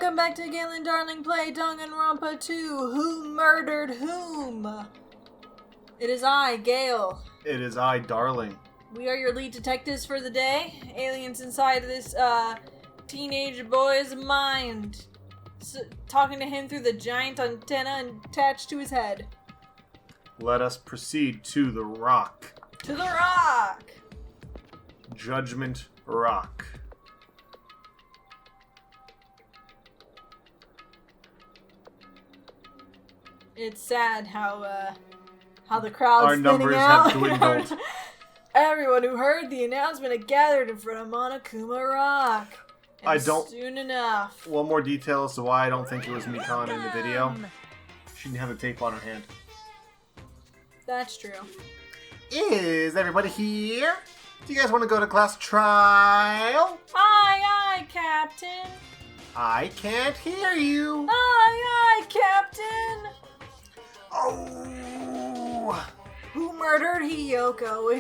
welcome back to Gale and Darling Play Danganronpa 2. Who murdered whom? It is I, Gale. It is I, Darling. We are your lead detectives for the day. Aliens inside this teenage boy's mind. Talking to him through the giant antenna attached to his head. Let us proceed to the rock. To the rock! Judgment Rock. It's sad how the crowd's Our thinning numbers out. have dwindled. Everyone who heard the announcement had gathered in front of Monokuma Rock. And soon enough. One more detail as to why I don't think it was Mikan in the video. She didn't have the tape on her hand. That's true. Is everybody here? Do you guys want to go to class trial? Aye, Captain. I can't hear you. Aye, Captain. Oh! Who murdered Hiyoko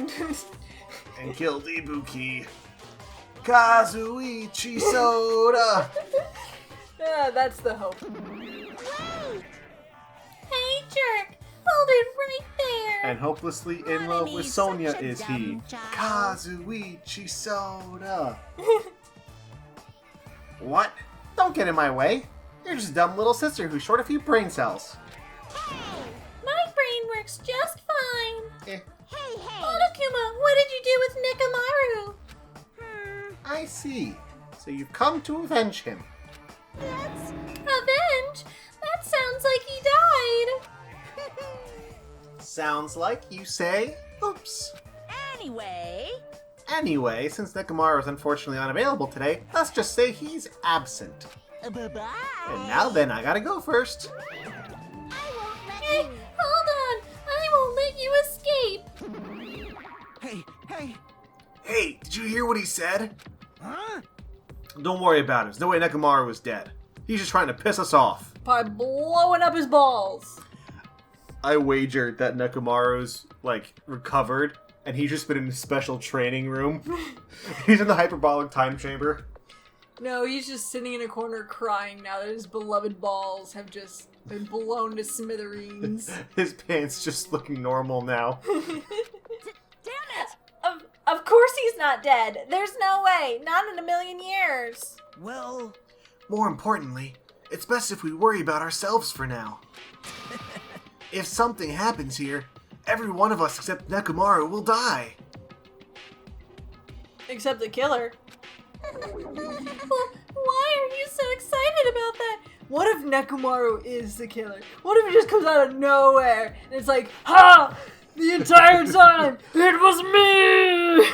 and killed Ibuki? Kazuichi Soda! Yeah, that's the hope. Hey, jerk! Hold it right there! And hopelessly in love with Sonia is he. Kazuichi Soda! What? Don't get in my way. You're just a dumb little sister who's short a few brain cells. My brain works just fine. Hey. Monokuma, what did you do with Nekomaru? I see. So you've come to avenge him. That's... Avenge? That sounds like he died. Sounds like you say, oops. Anyway, since Nekomaru is unfortunately unavailable today, let's just say he's absent. Bye-bye. And now then, I gotta go first. Hey, hold on! I won't let you escape! Hey, did you hear what he said? Huh? Don't worry about it. There's no way Nekomaru was dead. He's just trying to piss us off. By blowing up his balls. I wagered that Nekomaru's, recovered, and he's just been in a special training room. He's in the hyperbolic time chamber. No, he's just sitting in a corner crying now that his beloved balls have just been blown to smithereens. His pants just looking normal now. Damn it! Of course he's not dead. There's no way. Not in a million years. Well... More importantly, it's best if we worry about ourselves for now. If something happens here, every one of us except Nekomaru will die. Except the killer. Well, why are you so excited about that? What if Nekomaru is the killer? What if he just comes out of nowhere and it's like, ha! The entire time, it was me!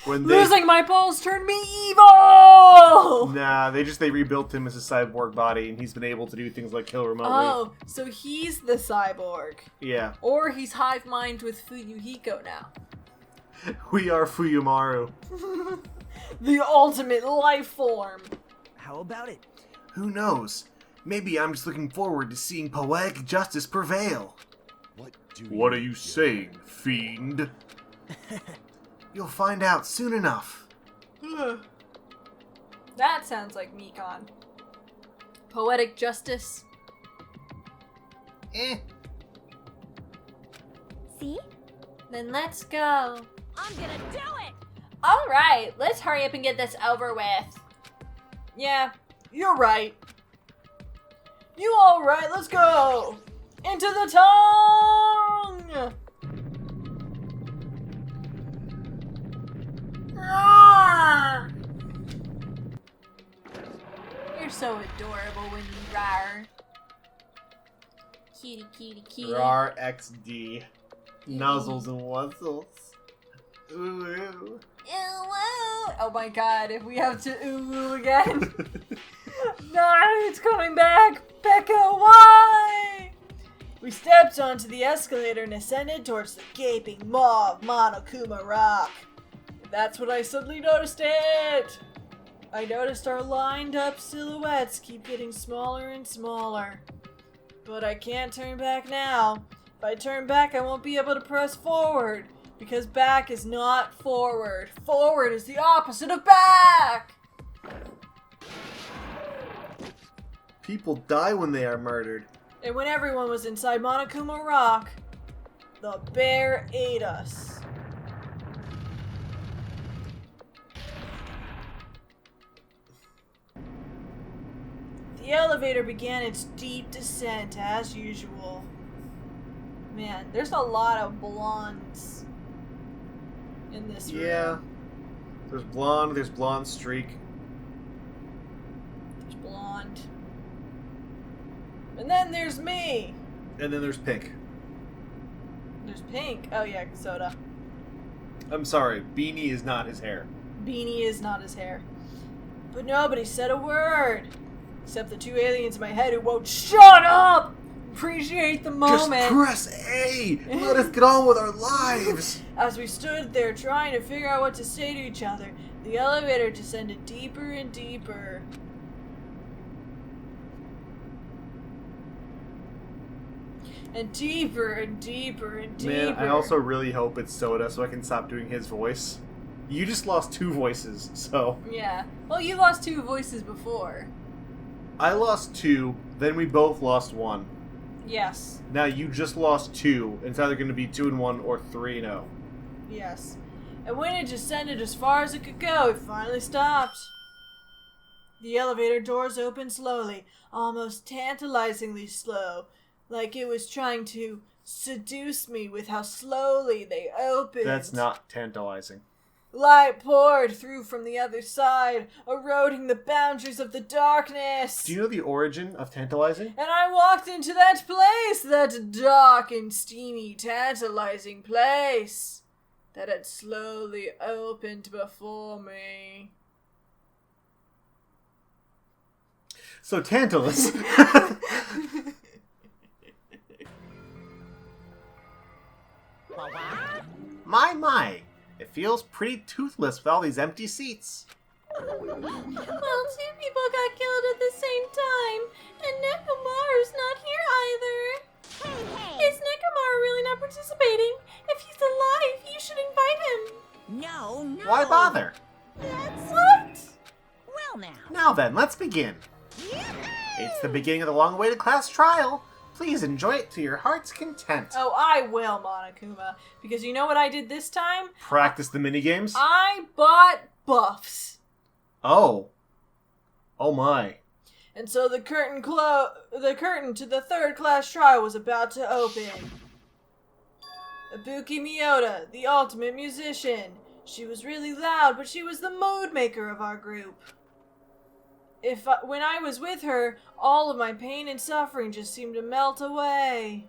Losing my balls turned me evil! Nah, they rebuilt him as a cyborg body, and he's been able to do things like kill remotely. Oh, so he's the cyborg. Yeah. Or he's hive mind with Fuyuhiko now. We are Fuyumaru. The ultimate life form. How about it? Who knows? Maybe I'm just looking forward to seeing poetic justice prevail. What are you saying, fiend? You'll find out soon enough. That sounds like Mikan. Poetic justice. See? Then let's go. I'm gonna do it! Alright, let's hurry up and get this over with. Yeah, you're right. You alright, let's go! Into the tongue! Ah! You're so adorable when you roar. Cutie, cutie, cutie. RAR XD. Nuzzles and wuzzles. Ooh, ooh. Oh my god, if we have to ooh again. No, it's coming back! Pekka, why? We stepped onto the escalator and ascended towards the gaping maw of Monokuma Rock. And that's when I suddenly noticed it! I noticed our lined up silhouettes keep getting smaller and smaller. But I can't turn back now. If I turn back, I won't be able to press forward. Because back is not forward. Forward is the opposite of back! People die when they are murdered. And when everyone was inside Monokuma Rock, the bear ate us. The elevator began its deep descent as usual. Man, there's a lot of blondes in this room. Yeah. There's blonde streak. There's blonde. And then there's me. And then there's pink. There's pink. Oh yeah, soda. I'm sorry, beanie is not his hair. Beanie is not his hair. But nobody said a word. Except the two aliens in my head who won't shut up! Appreciate the moment. Just press A! Let us get on with our lives! As we stood there trying to figure out what to say to each other, the elevator descended deeper and deeper. And deeper and deeper and deeper. Man, I also really hope it's Soda so I can stop doing his voice. You just lost 2 voices, so... Yeah. Well, you lost 2 voices before. I lost 2, then we both lost 1. Yes. Now you just lost 2. It's either going to be 2 and 1 or 3 and 0. Yes. And when it descended as far as it could go, it finally stopped. The elevator doors opened slowly, almost tantalizingly slow, like it was trying to seduce me with how slowly they opened. That's not tantalizing. Light poured through from the other side, eroding the boundaries of the darkness. Do you know the origin of tantalizing? And I walked into that place, that dark and steamy, tantalizing place that had slowly opened before me. So Tantalus. My. It feels pretty toothless with all these empty seats. Well, 2 people got killed at the same time, and Nekomaru's not here either. Hey! Is Nekomaru really not participating? If he's alive, you should invite him. No. Why bother? That's what? Well now. Now then, let's begin. It's the beginning of the long-awaited class trial. Please enjoy it to your heart's content. Oh, I will, Monokuma, because you know what I did this time? Practice the minigames? I bought buffs. Oh. Oh my. And so the curtain to the 3rd class trial was about to open. Ibuki Miyota, the ultimate musician. She was really loud, but she was the mood maker of our group. When I was with her, all of my pain and suffering just seemed to melt away.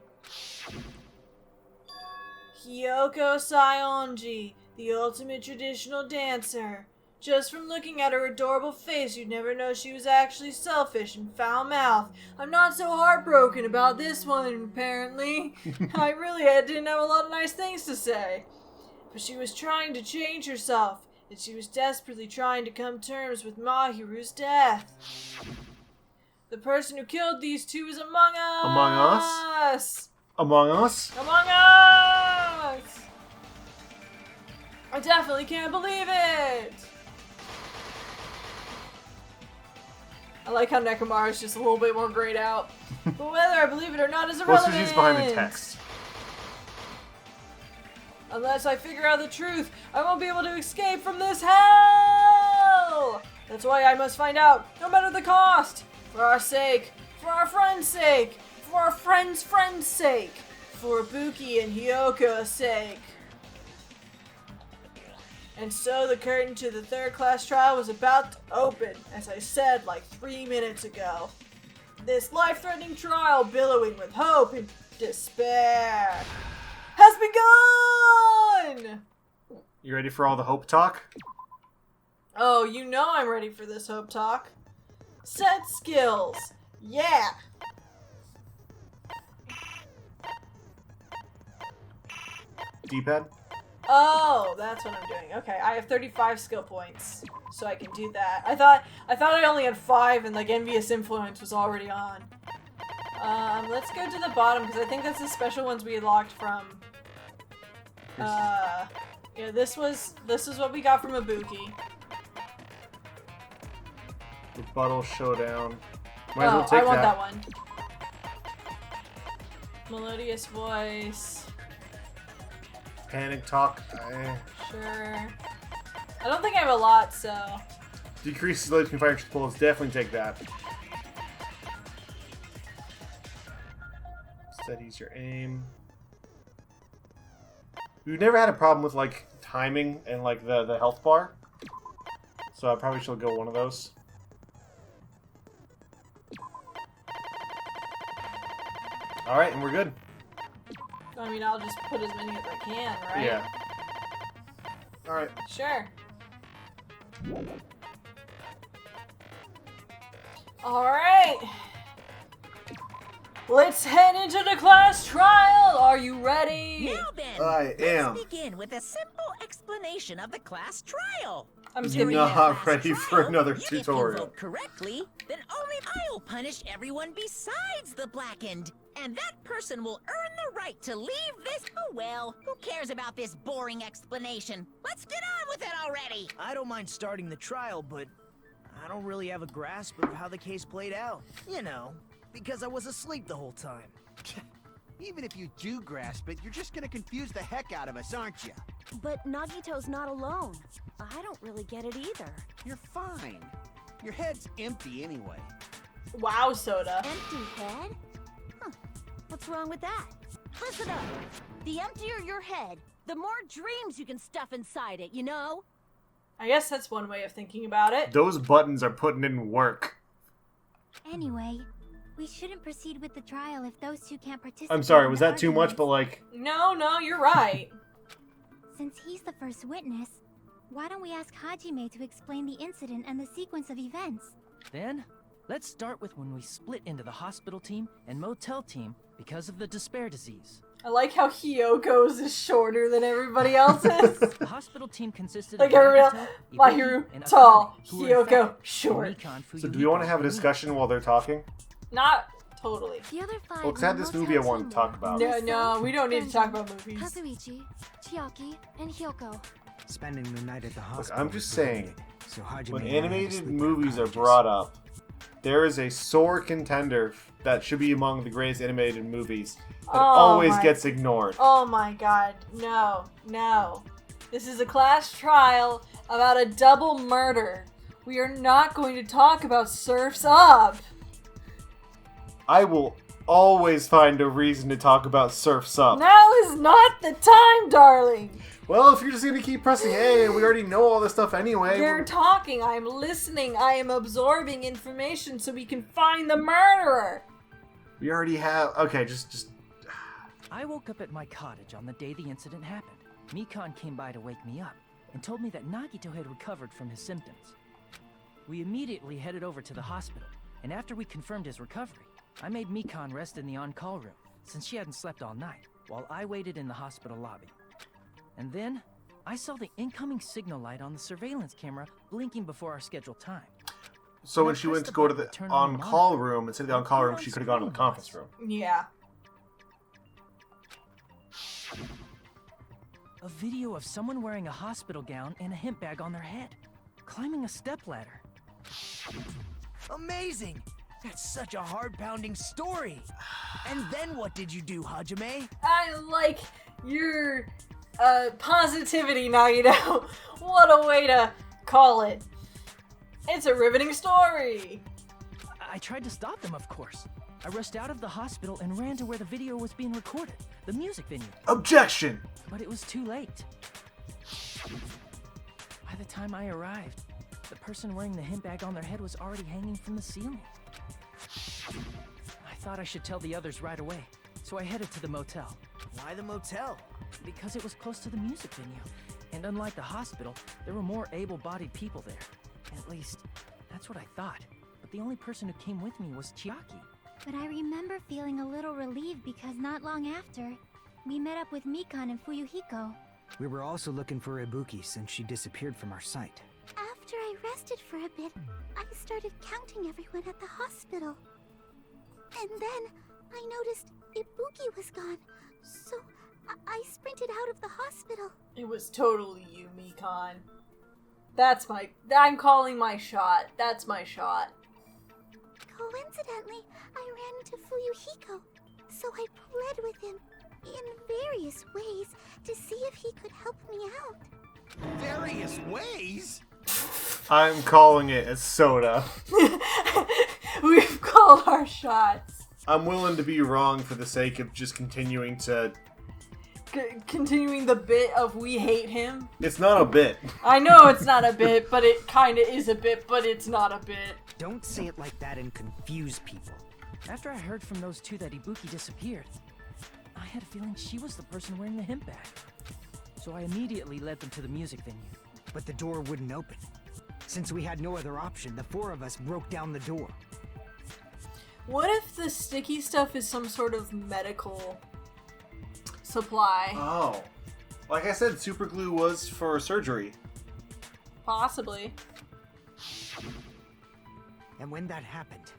Hiyoko Saionji, the ultimate traditional dancer. Just from looking at her adorable face, you'd never know she was actually selfish and foul-mouthed. I'm not so heartbroken about this one, apparently. I really didn't have a lot of nice things to say. But she was trying to change herself. And she was desperately trying to come to terms with Mahiru's death. The person who killed these 2 is among us! Among us? Among us? Among us! I definitely can't believe it! I like how Nekomaru's just a little bit more grayed out. But whether I believe it or not is irrelevant. Well, she's behind the text. Unless I figure out the truth, I won't be able to escape from this hell! That's why I must find out, no matter the cost! For our sake, for our friend's sake, for our friend's sake, for Ibuki and Hyoko's sake. And so the curtain to the 3rd class trial was about to open, as I said like 3 minutes ago. This life-threatening trial, billowing with hope and despair, has begun! You ready for all the hope talk? Oh, you know I'm ready for this hope talk. Set skills. Yeah! D-pad? Oh, that's what I'm doing. Okay, I have 35 skill points, so I can do that. I thought I only had 5 and like Envious Influence was already on. Let's go to the bottom because I think that's the special ones we locked from. Yeah, this is what we got from Ibuki. Rebuttal Showdown. Might as well I take want that one. Melodious voice. Panic talk. Sure. I don't think I have a lot, so... Decreases the can fire bullets. Definitely take that. Steadies your aim. We've never had a problem with like timing and like the health bar, so I probably should go one of those. All right, and we're good. I mean, I'll just put as many as I can, right? Yeah. All right. Sure. All right. Let's head into the class trial. Are you ready? Now then, I am. let's begin with a simple explanation of the class trial. I'm You're skipping not it. Class ready for trial, another if you tutorial. vote correctly, then only I'll punish everyone besides the blackened. And that person will earn the right to leave this... Oh well, who cares about this boring explanation? Let's get on with it already! I don't mind starting the trial, but I don't really have a grasp of how the case played out. You know, because I was asleep the whole time. Even if you do grasp it, you're just gonna confuse the heck out of us, aren't you? But Nagito's not alone. I don't really get it either. You're fine. Your head's empty anyway. Wow, Soda. Empty head? Huh. What's wrong with that? Listen up. The emptier your head, the more dreams you can stuff inside it, you know? I guess that's one way of thinking about it. Those buttons are putting in work. Anyway, we shouldn't proceed with the trial if those two can't participate. I'm sorry, in was the that too much? arguments. But like, No, you're right. Since he's the first witness, why don't we ask Hajime to explain the incident and the sequence of events? Then, let's start with when we split into the hospital team and motel team because of the despair disease. I like how Hyoko's is shorter than everybody else's. The hospital team consisted Like of everybody Nagito, else. Mahiru, Ibuki, and tall. Akane, who were in Hyoko, fact short. Mikan, so do we want to have a Fuyuhiko, discussion while they're talking? Not totally. The other five. Well, 'cause I had were this motel movie I wanted team to talk were about. No, we don't need to talk about movies. Kazuichi, Chiaki, and Hyoko. Spending the night at the Look, I'm just saying, So Hajime when and I had to animated sleep movies are unconscious. brought up, there is a sore contender that should be among the greatest animated movies that Oh always my- gets ignored. Oh my god, no. This is a class trial about a double murder. We are not going to talk about Surf's Up. I will always find a reason to talk about Surf's Up. Now is not the time, darling. Well, if you're just gonna keep pressing A, we already know all this stuff anyway. You're talking, I'm listening, I am absorbing information so we can find the murderer. We already have. Okay, just. I woke up at my cottage on the day the incident happened. Mikan came by to wake me up and told me that Nagito had recovered from his symptoms. We immediately headed over to the hospital, and after we confirmed his recovery, I made Mikan rest in the on-call room since she hadn't slept all night, while I waited in the hospital lobby. And then, I saw the incoming signal light on the surveillance camera blinking before our scheduled time. So when When I she went pressed to the go to button the to turn on the on-call monitor, room, instead of the on-call room, she could have gone to the conference room. Yeah. A video of someone wearing a hospital gown and a hemp bag on their head, climbing a stepladder. Amazing! That's such a heart-pounding story. And then what did you do, Hajime? I like your positivity, Nagito. What a way to call it. It's a riveting story. I tried to stop them, of course. I rushed out of the hospital and ran to where the video was being recorded, the music venue. Objection! But it was too late. By the time I arrived, the person wearing the hemp bag on their head was already hanging from the ceiling. I thought I should tell the others right away, so I headed to the motel. Why the motel? Because it was close to the music venue, and unlike the hospital, there were more able-bodied people there. At least, that's what I thought. But the only person who came with me was Chiaki. But I remember feeling a little relieved because not long after, we met up with Mikan and Fuyuhiko. We were also looking for Ibuki since she disappeared from our sight. After I rested for a bit, I started counting everyone at the hospital. And then I noticed Ibuki was gone, so I sprinted out of the hospital. It was totally you, Mikan. I'm calling my shot. That's my shot. Coincidentally, I ran into Fuyuhiko, so I pled with him in various ways to see if he could help me out. Various ways? I'm calling it a soda. We've called our shots. I'm willing to be wrong for the sake of just continuing to... Continuing the bit of we hate him. It's not a bit. I know it's not a bit, but it kinda is a bit, but it's not a bit. Don't say it like that and confuse people. After I heard from those two that Ibuki disappeared, I had a feeling she was the person wearing the hemp bag. So I immediately led them to the music venue. But the door wouldn't open. Since we had no other option, the four of us broke down the door. What if the sticky stuff is some sort of medical supply? Oh. Like I said, super glue was for surgery. Possibly. And when that happened,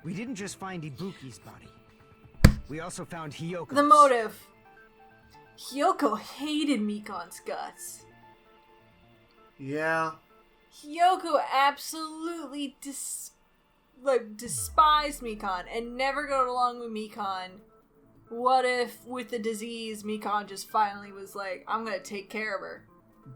we didn't just find Ibuki's body. We also found Hyoko's. The motive. Hyoko hated Mikan's guts. Yeah. Hyoko absolutely despised Mikan and never got along with Mikan. What if, with the disease, Mikan just finally was like, I'm gonna take care of her?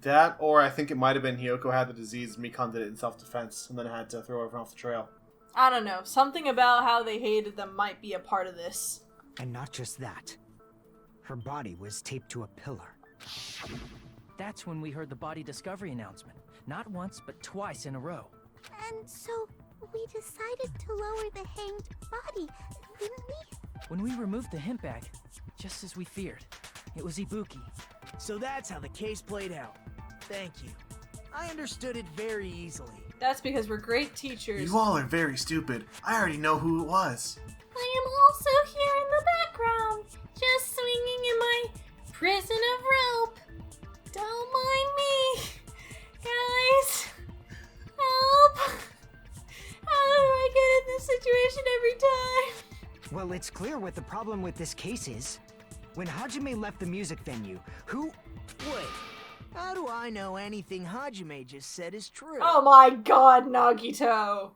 That, or I think it might have been Hyoko had the disease, Mikan did it in self-defense, and then had to throw everyone off the trail. I don't know. Something about how they hated them might be a part of this. And not just that. Her body was taped to a pillar. That's when we heard the body discovery announcement. Not once, but twice in a row. And so we decided to lower the hanged body, didn't we? When we removed the hemp bag, just as we feared, it was Ibuki. So that's how the case played out. Thank you. I understood it very easily. That's because we're great teachers. You all are very stupid. I already know who it was. I am also here in the background, just swinging in my prison of rope. Don't mind me. Guys, help. How do I get in this situation every time? Well, it's clear what the problem with this case is. When Hajime left the music venue, who... Wait, how do I know anything Hajime just said is true? Oh my god, Nagito!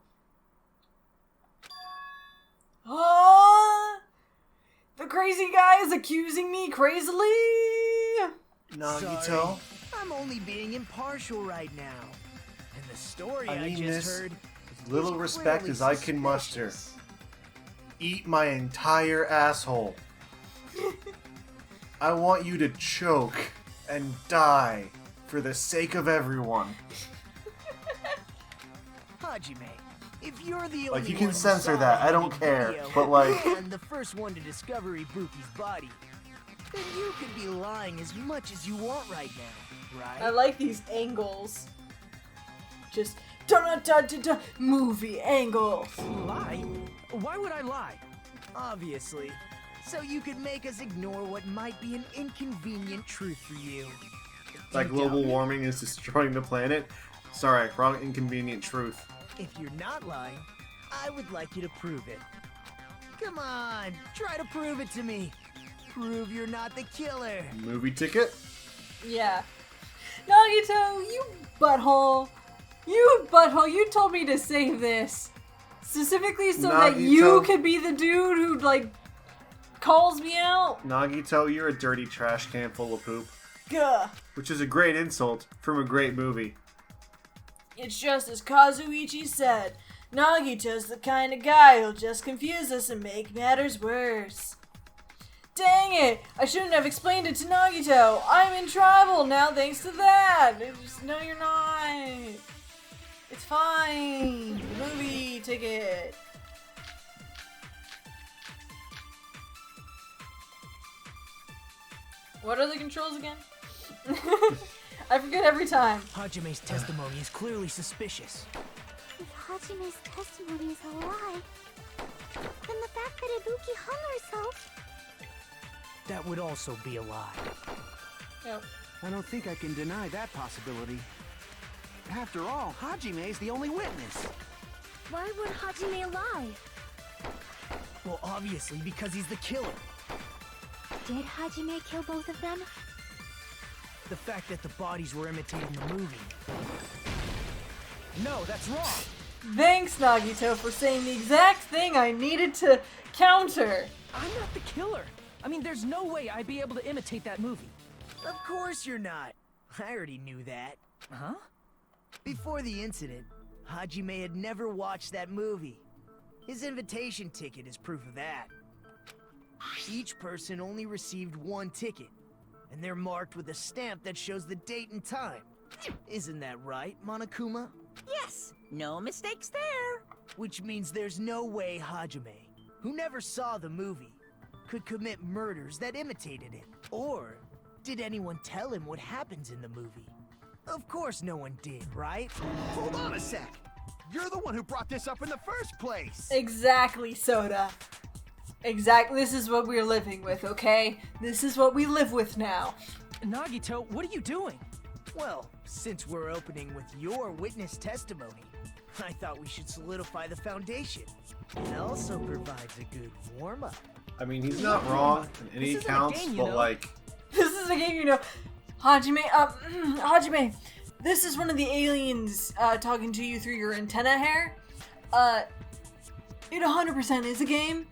The crazy guy is accusing me crazily! Nagito? Sorry, I'm only being impartial right now. And the story I mean just this heard... with little is respect clearly as I can muster. suspicious. Eat my entire asshole. I want you to choke and die for the sake of everyone. Hajime, if you're the only Like, you one can who censor saw that, the I don't video care, but, like- and the first one to discover Ibuki's body, then you could be lying as much as you want right now, right? I like these angles. Just da-da-da-da-da movie angles. Lie? Why would I lie? Obviously. So you could make us ignore what might be an inconvenient truth for you. Like global warming is destroying the planet? Sorry, wrong inconvenient truth. If you're not lying, I would like you to prove it. Come on, try to prove it to me. Prove you're not the killer. Movie ticket? Yeah. Nagito, you butthole. You butthole, you told me to save this. Specifically so that you Nagito. could be the dude who, like, calls me out. Nagito, you're a dirty trash can full of poop. Gah. Which is a great insult from a great movie. It's just as Kazuichi said. Nagito's the kind of guy who'll just confuse us and make matters worse. Dang it! I shouldn't have explained it to Nagito. I'm in trouble now thanks to that. No, you're not. It's fine. Movie ticket. What are the controls again? I forget every time. Hajime's testimony is clearly suspicious. If Hajime's testimony is a lie, then the fact that Ibuki hung herself... That would also be a lie. Yep. I don't think I can deny that possibility. After all, Hajime's the only witness. Why would Hajime lie? Well, obviously because he's the killer. Did Hajime kill both of them? The fact that the bodies were imitating the movie. No, that's wrong. Thanks, Nagito, for saying the exact thing I needed to counter. I'm not the killer. I mean, there's no way I'd be able to imitate that movie. Of course you're not. I already knew that. Huh? Before the incident, Hajime had never watched that movie. His invitation ticket is proof of that. Each person only received one ticket, and they're marked with a stamp that shows the date and time. Isn't that right, Monokuma? Yes, no mistakes there. Which means there's no way Hajime, who never saw the movie, could commit murders that imitated it. Or did anyone tell him what happens in the movie? Of course no one did, right? Hold on a sec. You're the one who brought this up in the first place. Exactly, Soda. Exactly. This is what we're living with, okay? This is what we live with now. Nagito, what are you doing? Well, since we're opening with your witness testimony, I thought we should solidify the foundation. It also provides a good warm-up. I mean, he's not wrong in any This isn't a accounts, game, you but know. like, This is a game, you know. Hajime, this is one of the aliens talking to you through your antenna hair. It 100% is a game.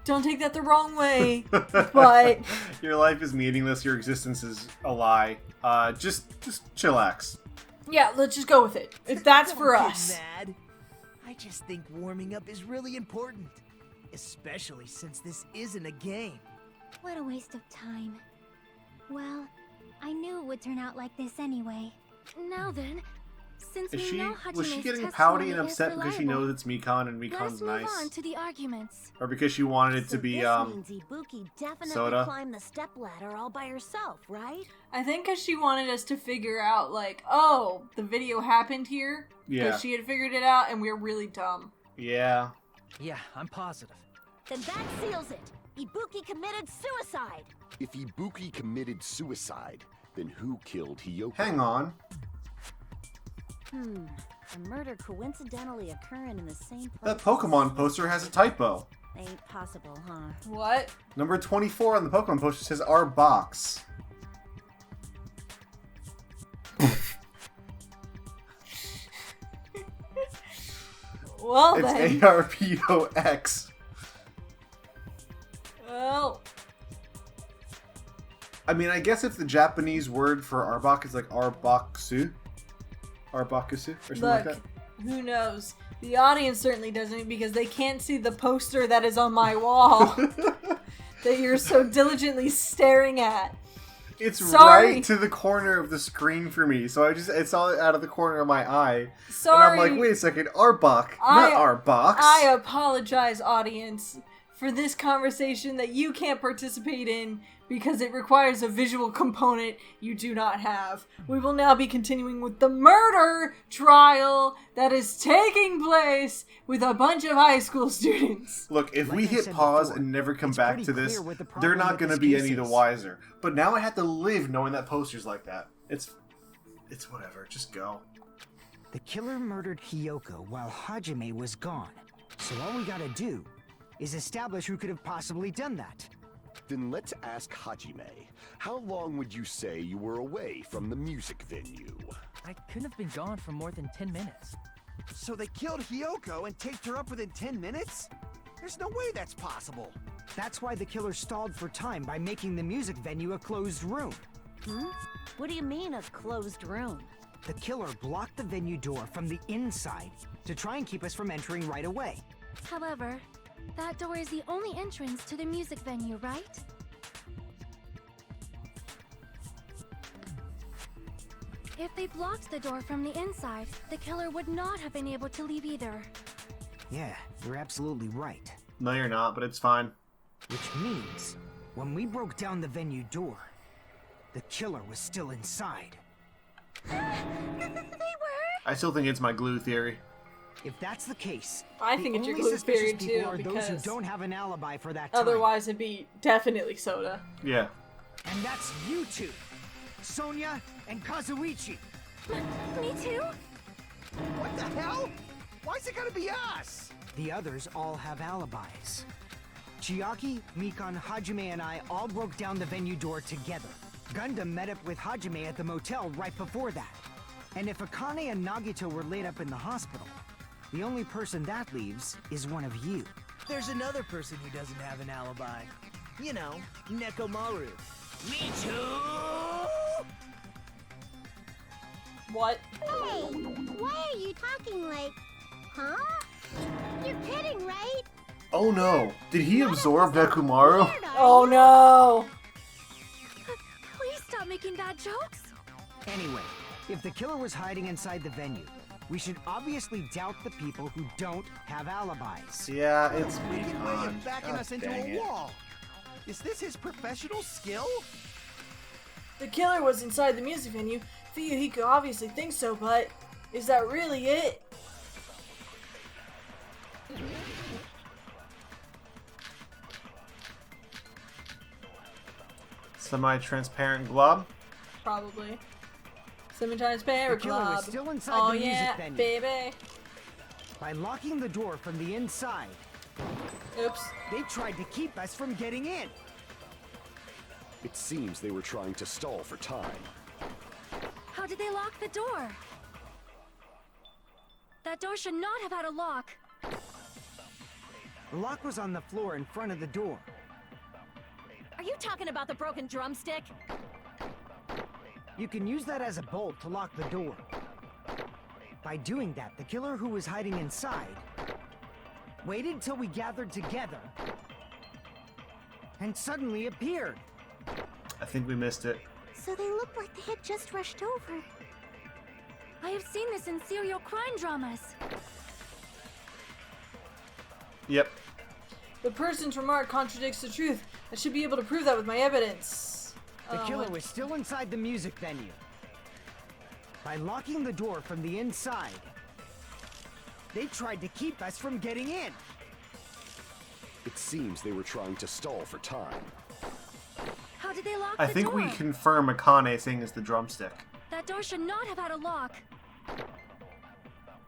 Don't take that the wrong way, but your life is meaningless, your existence is a lie. Just chillax. yeah, let's just go with it. If that's for Don't get us. mad. I just think warming up is really important, especially since this isn't a game. What a waste of time. Well, I knew it would turn out like this anyway. Now then, since Was we she know Hajime's getting testimony pouty and is upset because she reliable, knows it's Mikon and let's Mikon's move nice? on to the arguments. Or because she wanted it to be, this means Ibuki definitely Soda? climbed the stepladder all by herself, right? I think because she wanted us to figure out, like, oh, the video happened here. Yeah. Because she had figured it out, and we're really dumb. Yeah. Yeah, I'm positive. Then that seals it. Ibuki committed suicide. If Ibuki committed suicide, then who killed Hiyoko? Hang on. A murder coincidentally occurring in the same place. That Pokemon poster has a typo. Ain't possible, huh? What? Number 24 on the Pokemon poster says our box. Well, It's then. ARPOX. Well, I mean, I guess if the Japanese word for Arbok is like Arbokusu. Arbokusu? Or something like look, that. who knows? The audience certainly doesn't because they can't see the poster that is on my wall that you're so diligently staring at. It's Sorry. right to the corner of the screen for me, so I saw it out of the corner of my eye. Sorry. And I'm like, wait a second, Arbok, not Arbox. I apologize, audience, for this conversation that you can't participate in because it requires a visual component you do not have. We will now be continuing with the murder trial that is taking place with a bunch of high school students. Look, if Like we I hit said pause before, and never come it's back pretty to this, clear what the they're problem not with going to this be case any the is. wiser. But now I have to live knowing that poster's like that. It's whatever, just go. The killer murdered Hiyoko while Hajime was gone. So all we gotta do is establish who could have possibly done that. Then let's ask Hajime. How long would you say you were away from the music venue? I couldn't have been gone for more than 10 minutes. So they killed Hiyoko and taped her up within 10 minutes? There's no way that's possible. That's why the killer stalled for time by making the music venue a closed room. What do you mean, a closed room? The killer blocked the venue door from the inside to try and keep us from entering right away. However, that door is the only entrance to the music venue, right? If they blocked the door from the inside, the killer would not have been able to leave either. Yeah, you're absolutely right. No, you're not, but it's fine. Which means, when we broke down the venue door, the killer was still inside. I still think it's my glue theory. If that's the case, I the think it's your only glue theory suspicious people too, are those who because don't have an alibi for that time. otherwise it'd be definitely Soda. Yeah. And that's you two, Sonia and Kazuichi. Me too? What the hell? Why's it gotta be us? The others all have alibis. Chiaki, Mikon, Hajime, and I all broke down the venue door together. Gundam met up with Hajime at the motel right before that. And if Akane and Nagito were laid up in the hospital, The only person that leaves is one of you. There's another person who doesn't have an alibi. You know, Nekomaru. Me too! What? Hey, why are you talking like, huh? You're kidding, right? Oh no! Did he absorb Nekomaru? Oh no! Please stop making bad jokes. Anyway, if the killer was hiding inside the venue, we should obviously doubt the people who don't have alibis. Yeah, it's Wicked way Mekon. of backing God us into dang a it. wall. Is this his professional skill? The killer was inside the music venue. He could obviously think so, but is that really it? Semi-transparent glob? Probably. Semi-transparent The killer was club. still inside Oh the music yeah, venue. baby. By locking the door from the inside, Oops. they tried to keep us from getting in. It seems they were trying to stall for time. How did they lock the door? That door should not have had a lock. The lock was on the floor in front of the door. Are you talking about the broken drumstick? You can use that as a bolt to lock the door. By doing that, the killer who was hiding inside waited till we gathered together and suddenly appeared. I think we missed it. So they look like they had just rushed over. I have seen this in serial crime dramas. Yep. The person's remark contradicts the truth. I should be able to prove that with my evidence. The killer what- was still inside the music venue. By locking the door from the inside, they tried to keep us from getting in. It seems they were trying to stall for time. How did they lock I the think door? we confirm Akane saying it's the drumstick. That door should not have had a lock.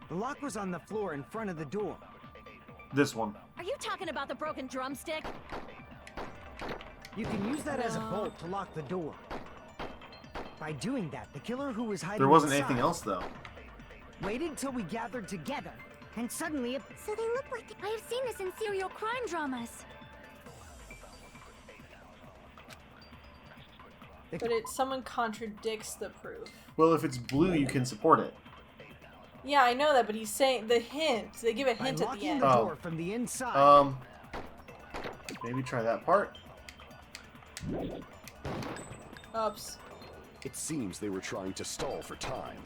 The lock was on the floor in front of the door. This one. Are you talking about the broken drumstick? You can use that as a bolt to lock the door. By doing that, the killer who was hiding There wasn't inside anything else though. waited till we gathered together and suddenly So they look like I have seen this in serial crime dramas. But someone contradicts the proof. Well, if it's blue, you can support it. Yeah, I know that, but he's saying the hint. They give a by hint at the locking end. the Oh. door from the inside. Maybe try that part. Oops. It seems they were trying to stall for time.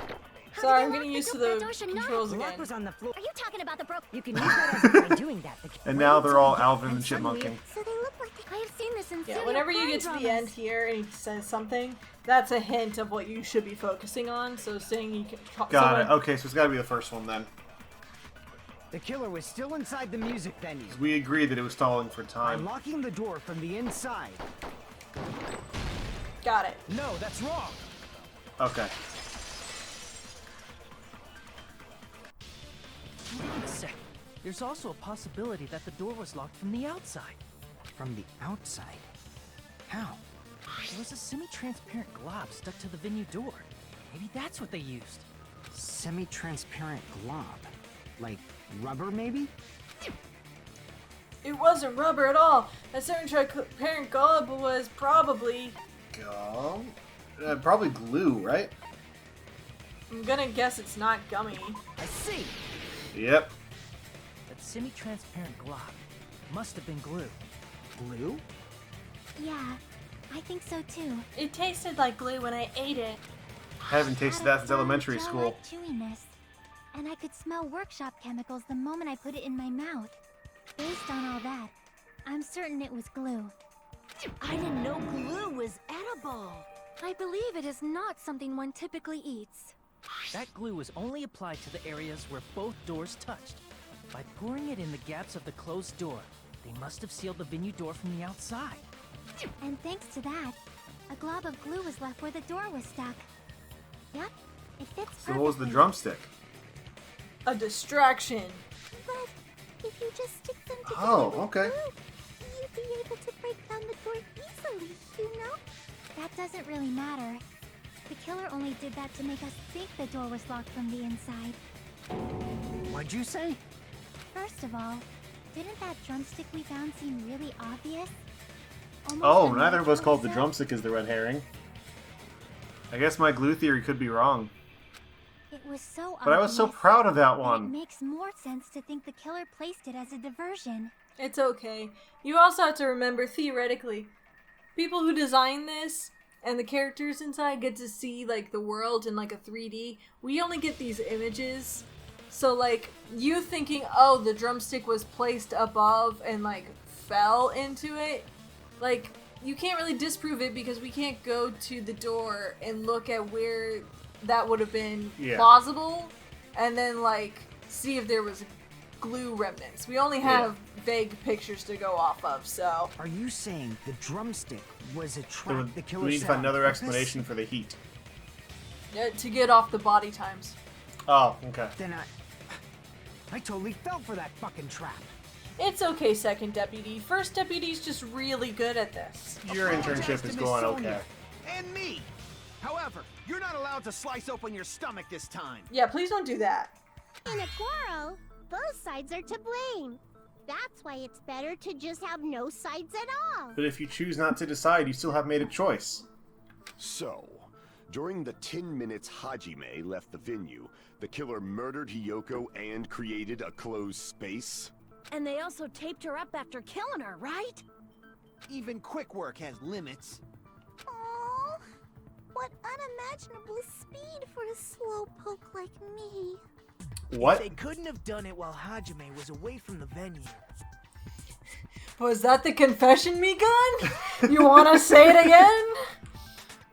Sorry, they I'm lock getting the used to door? That the door should not controls The lock again. was on the floor. Are you talking about the broken? You can use that as by doing that. And now they're all Alvin and suddenly Chipmunking. so they look like I have seen this in Yeah, serial whenever you crime get to the dramas. end here and he says something, that's a hint of what you should be focusing on. So saying he can. Got it. Okay, so it's got to be the first one then. The killer was still inside the music venue. We agreed that it was stalling for By time. locking the door from the inside, Got it. No, that's wrong. Okay. Wait a sec. There's also a possibility that the door was locked from the outside. from the outside. How? There was a semi-transparent glob stuck to the venue door. Maybe that's what they used. Semi-transparent glob. Like rubber, maybe? It wasn't rubber at all. That semi-transparent glob was probably. Go. Probably glue, right? I'm gonna guess it's not gummy. I see! Yep. That semi-transparent glob must have been glue. Glue? Yeah, I think so too. It tasted like glue when I ate it. I haven't tasted that since elementary school. Chewiness, and I could smell workshop chemicals the moment I put it in my mouth. Based on all that, I'm certain it was glue. I didn't know glue was edible. I believe it is not something one typically eats. That glue was only applied to the areas where both doors touched. By pouring it in the gaps of the closed door, they must have sealed the venue door from the outside. And thanks to that, a glob of glue was left where the door was stuck. Yep, it fits So what was the perfectly. drumstick? A distraction. But if you just stick them together Oh, with okay. glue, you'd be able to break down the door easily, you know? That doesn't really matter. The killer only did that to make us think the door was locked from the inside. What'd you say? First of all, didn't that drumstick we found seem really obvious? Almost Oh, neither of us unnatural, called the so? drumstick as the red herring. I guess my glue theory could be wrong. It was so But I was so obvious proud of that that one. It makes more sense to think the killer placed it as a diversion. It's okay. You also have to remember, theoretically, people who design this and the characters inside get to see, like, the world in, like, a 3D. We only get these images. So, like, you thinking, oh, the drumstick was placed above and, like, fell into it, like, you can't really disprove it because we can't go to the door and look at where that would have been plausible and then, like, see if there was glue remnants. We only have vague pictures to go off of, so... Are you saying the drumstick was a trap the killer We need to set find on another purpose? explanation for the heat. Yeah, to get off the body times. Oh, okay. Then I totally fell for that fucking trap. It's okay, second deputy. First deputy's just really good at this. Your internship is going okay. And me! However, you're not allowed to slice open your stomach this time. Yeah, please don't do that. In a quarrel, both sides are to blame. That's why it's better to just have no sides at all. But if you choose not to decide, you still have made a choice. So, during the 10 minutes Hajime left the venue, the killer murdered Hiyoko and created a closed space? And they also taped her up after killing her, right? Even quick work has limits. Oh, what unimaginable speed for a slowpoke like me. What? They couldn't have done it while Hajime was away from the venue. Was that the confession, me gun? You want to say it again?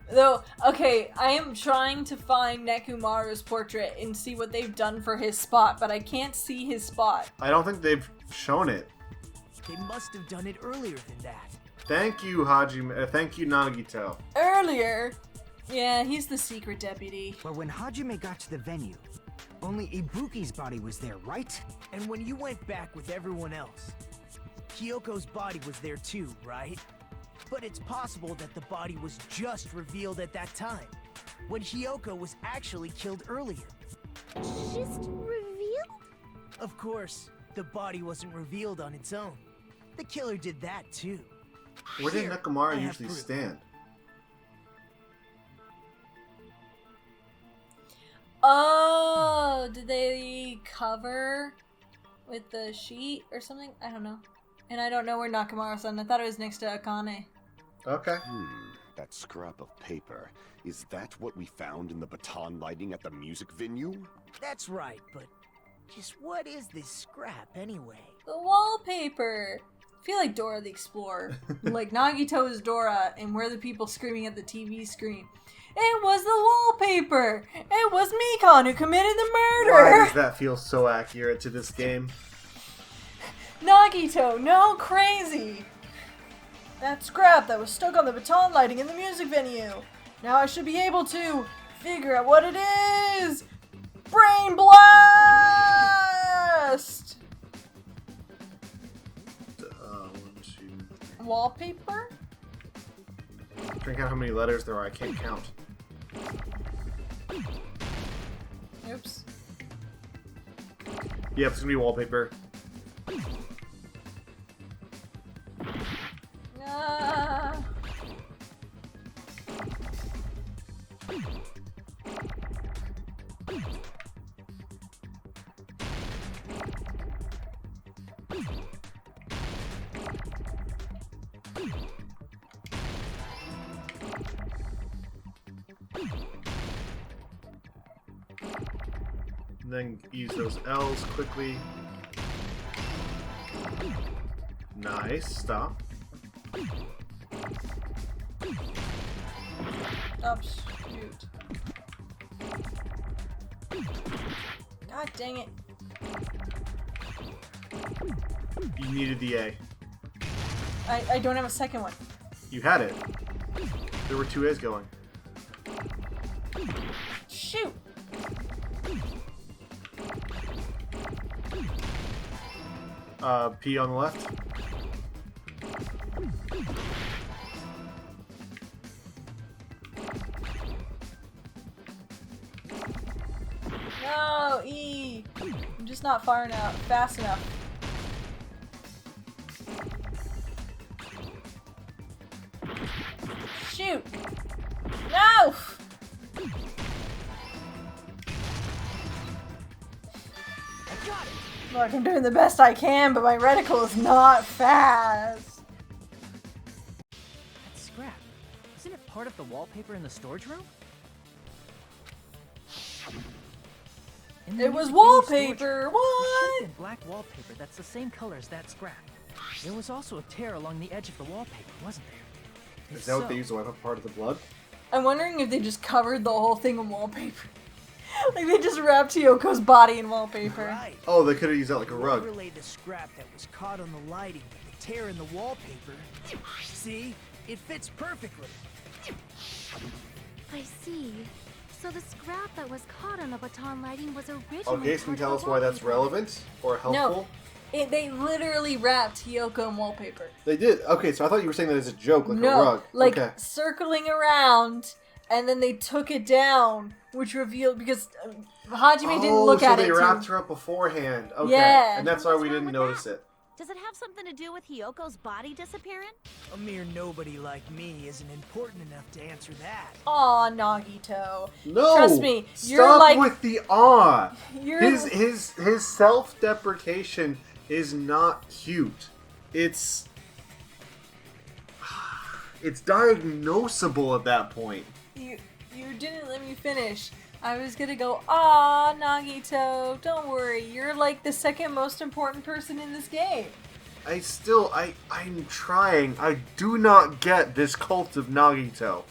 Though, okay, I am trying to find Nekumaru's portrait and see what they've done for his spot, but I can't see his spot. I don't think they've shown it. They must have done it earlier than that. Thank you, Hajime. Thank you, Nagito. Earlier? Yeah, he's the secret deputy. But when Hajime got to the venue, only Ibuki's body was there, right? And when you went back with everyone else, Hiyoko's body was there too, right? But it's possible that the body was just revealed at that time, when Hiyoko was actually killed earlier. Just revealed? Of course, the body wasn't revealed on its own. The killer did that too. Where did Here, I Nekomaru have usually proof. stand? Oh, did they cover with the sheet or something? I don't know. And I don't know where Nakamura's on. I thought it was next to Akane. Okay. That scrap of paper. Is that what we found in the baton lighting at the music venue? That's right, but just what is this scrap anyway? The wallpaper. I feel like Dora the Explorer. Like Nagito is Dora, and we're the people screaming at the TV screen. It was the wallpaper! It was Mikon who committed the murder! Why does that feel so accurate to this game? Nagito, no crazy! That scrap that was stuck on the baton lighting in the music venue. Now I should be able to figure out what it is! Brain blast! Wallpaper? Drink out how many letters there are. I can't count. Oops. Yep, it's gonna be wallpaper. Ah. And then use those L's quickly. Nice. Stop. Oh, shoot. God dang it. You needed the A. I don't have a second one. You had it. There were two A's going. Shoot! P on the left. No, E! just not far enough, fast enough. Shoot! No! Look, I'm doing the best I can, but my reticle is not fast. That's scrap. Isn't it part of the wallpaper in the storage room? It was wallpaper! What? There black wallpaper that's the same color as that scrap. There was also a tear along the edge of the wallpaper, wasn't there? Is that what they used to wipe up part of the blood? I'm wondering if they just covered the whole thing in wallpaper. Like they just wrapped Hyoko's body in wallpaper. Right. Oh, they could have used that like a rug. Overlay the scrap that was caught on the lighting with the tear in the wallpaper. See? It fits perfectly. I see. So the scrap that was caught on the baton lighting was originally Okay, so can you tell us why that's relevant or helpful? No, they literally wrapped Hyoko in wallpaper. They did. Okay, so I thought you were saying that as a joke, like a No, rug. like Okay. circling around, and then they took it down, which revealed because Hajime didn't look at it. Oh, so they wrapped her up beforehand. Okay, Yeah. and that's why we What's wrong didn't with notice that? it. Does it have something to do with Hyoko's body disappearing? A mere nobody like me isn't important enough to answer that. Aw, Nagito. No, Trust me, you're stop like with the awe. you're His self-deprecation is not cute. It's diagnosable at that point. you didn't let me finish. I was gonna go, aw, Nagito, don't worry, you're like the second most important person in this game. I'm trying. I do not get this cult of Nagito.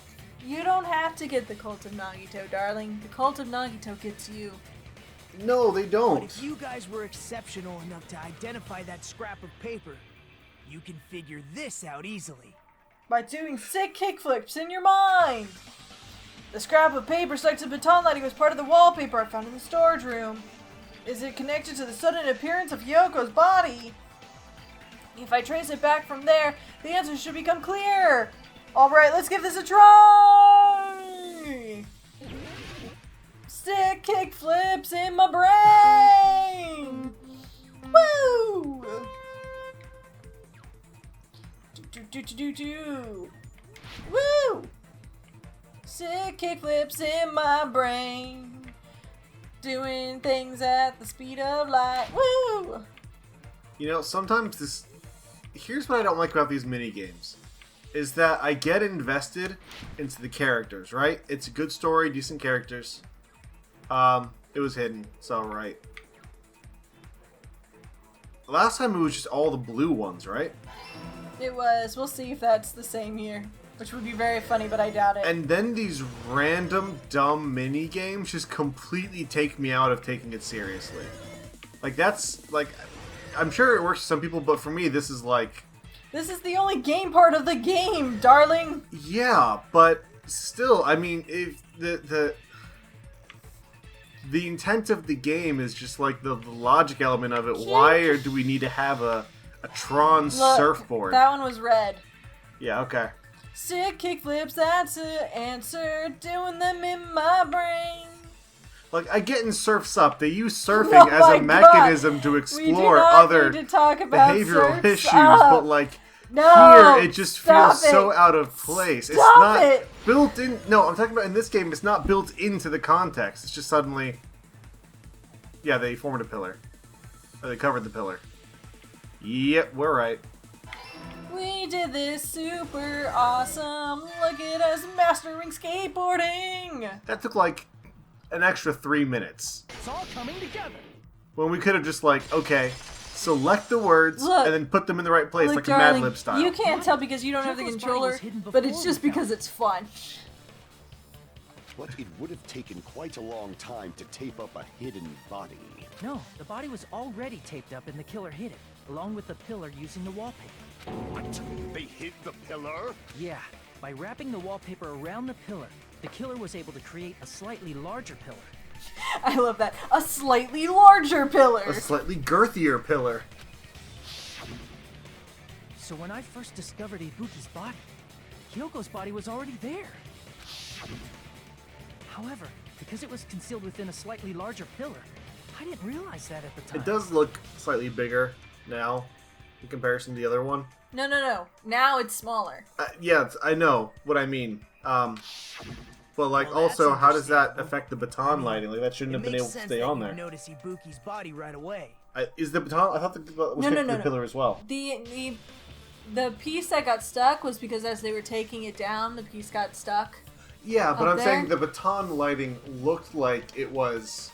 You don't have to get the cult of Nagito, darling. The cult of Nagito gets you. No, they But don't. if you guys were exceptional enough to identify that scrap of paper, you can figure this out easily. By doing sick kickflips in your mind. The scrap of paper stuck to baton lighting was part of the wallpaper I found in the storage room. Is it connected to the sudden appearance of Hyoko's body? If I trace it back from there, the answer should become clear. Alright, let's give this a try! Sick kickflips in my brain! Woo! Do. Woo! Sick kickflips in my brain. Doing things at the speed of light. Woo! You know, sometimes this... Here's what I don't like about these mini-games. Is that I get invested into the characters, right? It's a good story, decent characters. It was hidden. It's alright. Last time it was just all the blue ones, right? It was. We'll see if that's the same here. Which would be very funny, but I doubt it. And then these random, dumb mini-games just completely take me out of taking it seriously. Like, that's, like... I'm sure it works for some people, but for me, this is like... This is the only game part of the game, darling! Yeah, but still, I mean, if the intent of the game is just like the logic element of it, why or do we need to have a Tron surfboard? That one was red. Yeah, okay. Sick kickflips, that's the answer. Doing them in my brain. Like, I get in Surf's Up, they use surfing as a mechanism to explore other behavioral issues, but like, here it just feels so out of place. It's not built in. No, I'm talking about in this game, it's not built into the context. It's just suddenly, yeah, they formed a pillar. Or they covered the pillar. Yep, we're right. We did this super awesome. Look at us mastering skateboarding. That took like an extra 3 minutes. It's all coming together. When we could have just like, okay, select the words and then put them in the right place, like darling, a Mad Lib style. You can't tell because you don't have the controller, but it's just because it's fun. But it would have taken quite a long time to tape up a hidden body. No, the body was already taped up and the killer hid it, along with the pillar using the wallpaper. What? They hid the pillar? Yeah, by wrapping the wallpaper around the pillar, the killer was able to create a slightly larger pillar. I love that. A slightly larger pillar. A slightly girthier pillar. So when I first discovered Ibuki's body, Hyoko's body was already there. However, because it was concealed within a slightly larger pillar, I didn't realize that at the time. It does look slightly bigger now in comparison to the other one. No. Now it's smaller. Yeah, I know what I mean. But like, also, how does that affect the baton lighting? Like, that shouldn't have been able to stay on there. Notice Ibuki's body right away. Is the baton? I thought the baton was hit the pillar as well. The piece that got stuck was because as they were taking it down, the piece got stuck. Yeah, but I'm there. saying the baton lighting looked like it was.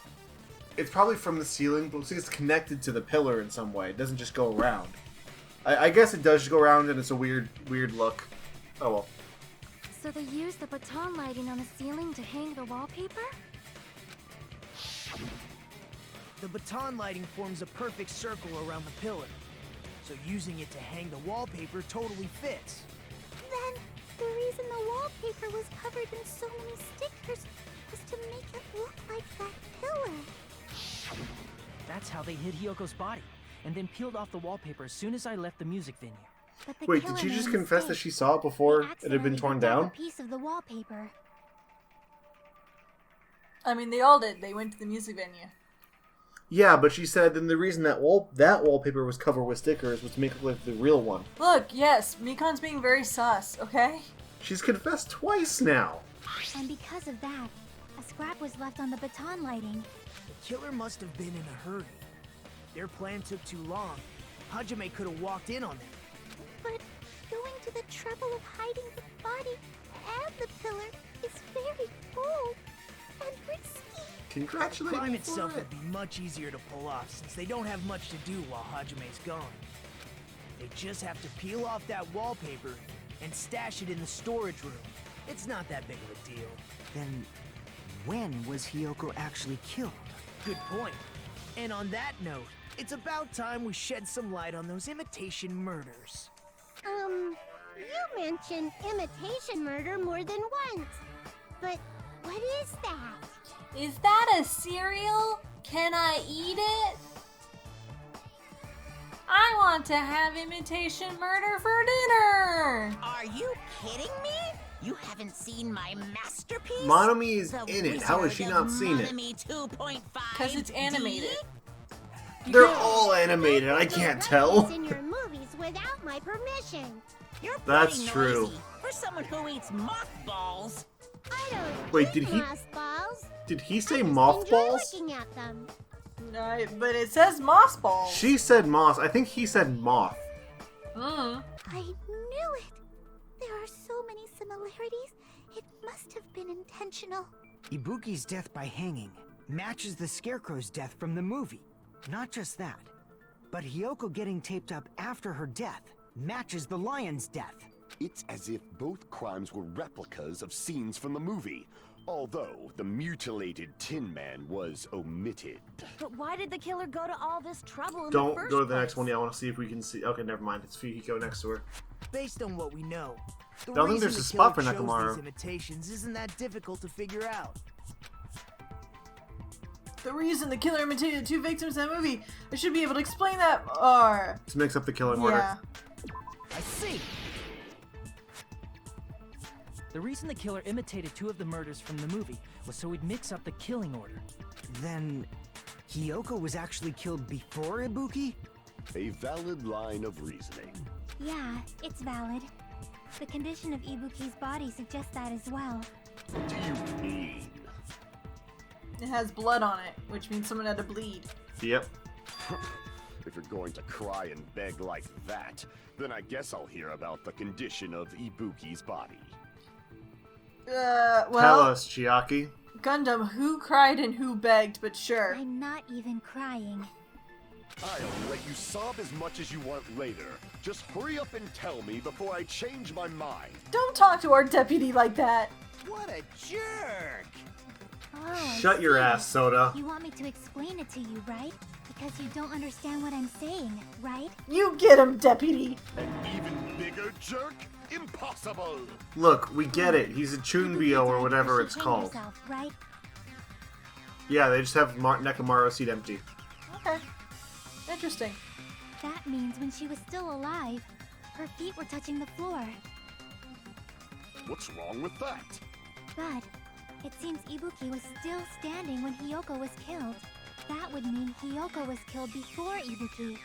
It's probably from the ceiling, but it's connected to the pillar in some way. It doesn't just go around. I guess it does just go around, and it's a weird look. Oh well. So they used the baton lighting on the ceiling to hang the wallpaper? The baton lighting forms a perfect circle around the pillar, so using it to hang the wallpaper totally fits. Then, the reason the wallpaper was covered in so many stickers was to make it look like that pillar. That's how they hid Hyoko's body, and then peeled off the wallpaper as soon as I left the music venue. Wait, did she just confess that she saw it before it had been torn down? A piece of the wallpaper. I mean, they all did. They went to the music venue. Yeah, but she said then the reason that wallpaper was covered with stickers was to make it look like the real one. Look, yes, Mikan's being very sus, okay? She's confessed twice now. And because of that, a scrap was left on the baton lighting. The killer must have been in a hurry. Their plan took too long. Hajime could have walked in on them. But going to the trouble of hiding the body and the pillar is very bold and risky. Congratulations. The crime itself would be much easier to pull off since they don't have much to do while Hajime's gone. They just have to peel off that wallpaper and stash it in the storage room. It's not that big of a deal. Then, when was Hiyoko actually killed? Good point. And on that note, it's about time we shed some light on those imitation murders. You mentioned imitation murder more than once. But what is that? Is that a cereal? Can I eat it? I want to have imitation murder for dinner! Are you kidding me? You haven't seen my masterpiece? Monomi is in it. How has she not seen it? Because it's animated. They're all animated. I can't tell. In your movies without my permission. You're That's true. noisy for someone who eats mothballs. I don't Wait, eat did he- mothballs. Did he say I just mothballs? enjoy looking at them. No, but it says moss balls. She said moss. I think he said moth. Mm. I knew it. There are so many similarities. It must have been intentional. Ibuki's death by hanging matches the Scarecrow's death from the movie. Not just that, but Hiyoko getting taped up after her death matches the lion's death. It's as if both crimes were replicas of scenes from the movie, although the mutilated Tin Man was omitted. But why did the killer go to all this trouble in Don't the first go to the place? next one. Yeah, I want to see if we can see. Okay, never mind. It's Fihiko next to her. Based on what we know, the I don't think reason there's the a spot killer for chose Nekomaru. these imitations isn't that difficult to figure out. The reason the killer imitated two victims in that movie, I should be able to explain that. Or To mix up the killing order. yeah. I see. The reason the killer imitated two of the murders from the movie was so he'd mix up the killing order. Then, Hiyoko was actually killed before Ibuki? A valid line of reasoning. Yeah, it's valid. The condition of Ibuki's body suggests that as well. What do you mean? It has blood on it, which means someone had to bleed. Yep. If you're going to cry and beg like that, then I guess I'll hear about the condition of Ibuki's body. Well, Tell us, Chiaki. Gundam, who cried and who begged, but sure. I'm not even crying. I'll let you sob as much as you want later. Just hurry up and tell me before I change my mind. Don't talk to our deputy like that. What a jerk! Oh, I Shut your see. ass, Soda. You want me to explain it to you, right? Because you don't understand what I'm saying, right? You get him, deputy. An even bigger jerk? Impossible! Look, we get it. He's a Chunbyo or whatever it's called. Yourself, right? Yeah, they just have Nekomaru's seat empty. Okay. Interesting. That means when she was still alive, her feet were touching the floor. What's wrong with that? But it seems Ibuki was still standing when Hiyoko was killed. That would mean Hiyoko was killed before Ibuki.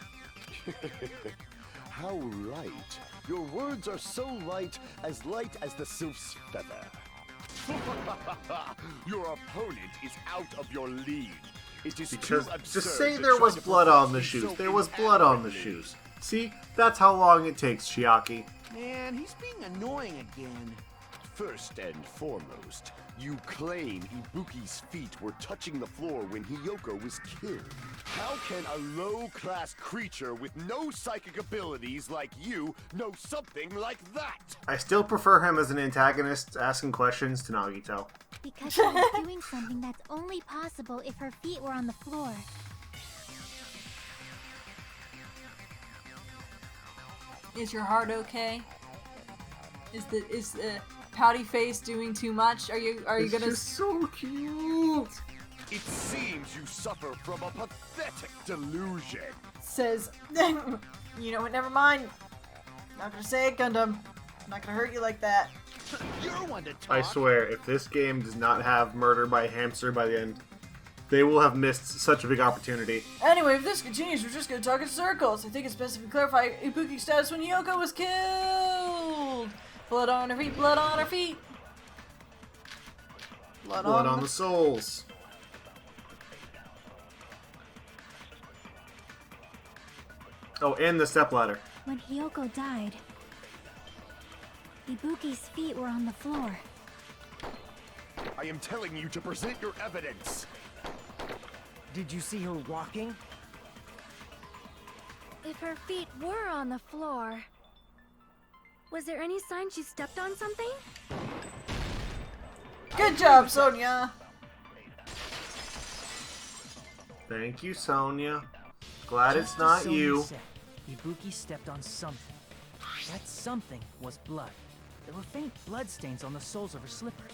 How light. Your words are so light as the sylph's feather. Your opponent is out of your league. It is Because too absurd just say to there try was to blood on the protect me shoes. so There was blood on the inaccurately. shoes. See? That's how long it takes, Chiaki. Man, he's being annoying again. First and foremost, you claim Ibuki's feet were touching the floor when Hiyoko was killed. How can a low-class creature with no psychic abilities like you know something like that? I still prefer him as an antagonist asking questions to Nagito. Because she was doing something that's only possible if her feet were on the floor. Is your heart okay? Is the pouty face doing too much? Are you It's gonna? just so cute. It seems you suffer from a pathetic delusion. Says, you know what? Never mind. Not gonna say it, Gundam. I'm not gonna hurt you like that. You're one to talk. I swear, if this game does not have murder by a hamster by the end, they will have missed such a big opportunity. Anyway, if this continues, we're just gonna talk in circles. I think it's best if we clarify Ibuki's status when Hiyoko was killed. Blood on her feet, blood on her feet. Blood on the souls. Oh, and the stepladder. When Hiyoko died, Ibuki's feet were on the floor. I am telling you to present your evidence. Did you see her walking? If her feet were on the floor, was there any sign she stepped on something? Good job, Sonia. Thank you, Sonia. Glad Just it's not as Sonia you. said, Ibuki stepped on something. That something was blood. There were faint blood stains on the soles of her slippers.